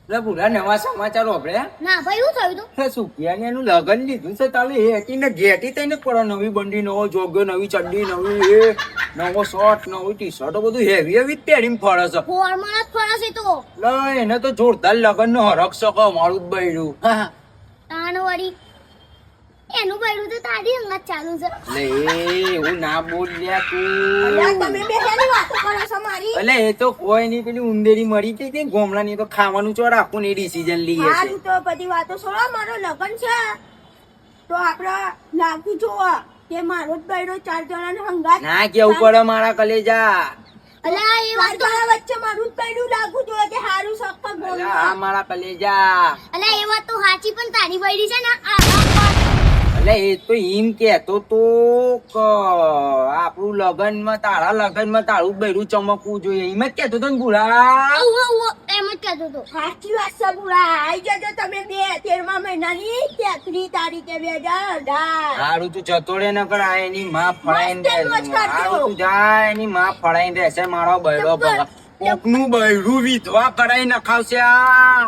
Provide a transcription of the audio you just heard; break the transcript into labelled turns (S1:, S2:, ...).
S1: પૂરા નવા સમાચાર વાપરે
S2: ના ભાઈ શું થયું તું
S1: સુખિયાને એનું લગન લીધું છે તાલે એ ઘેટી થઈને પડે નવી બંડી નવો જોગ્યો નવી ચડ્ડી નવી એ નવો શર્ટ નવી ટી શર્ટ બધું હેવી હેવી જ પહેરીને ફરે છે
S2: ફોર્મલ જ ફરશે તો
S1: એને તો જોરદાર લગન નો હરખ શકો મારું જ બૈરું
S2: તાણ વળી એનું બૈરું તો તારી હંગાત ચાલુ છે
S1: એટલે એવું ના બોલ લ્યા તું
S2: અલ્યા તમે બે હેની વાતો કરો છો મારી
S1: એટલે એ તો કોઈ નહીં પેલી ઉંદેરી મરી ગઈ હતી ગોમડા ની તો ખાવાનું ચો રાખવું ને ડિસિઝન લઈએ છે
S2: હારું તો બધી વાતો છોડો મારો લગન છે તો આપડે લાગુ જોવા કે મારો જ બૈરો 4 જણાને હંગાત
S1: ના કેવું પડે મારા કલેજા
S2: અલા એ વાત વચ્ચે મારું જ બૈરું લાગુ જોવા કે હારું સક્કા બોલ
S1: આ મારા કલેજા
S2: અલા એ વાત તો સાચી પણ તારી બૈરી છે ને
S1: એટલે એ તો એમ કેતો તો આપણું લગન માં તારા લગન માં તારું બૈરું ચમકવું જોઈએ એમ જ કેતો તો ને ભૂરા
S2: એમ જ કહેતો તો સાચી વાત છે બુરા આઈ જજો તમે 13મા મહિનાની 33 તારીખે 2018
S1: હારું તું જતો રે ન કર એની માં ફળાઈને રહેશે હારું તું જા એની માં ફળાઈને રહેશે મારો બૈરો કોકનું બૈરું વિધવા કરાઈ નખાવશે આ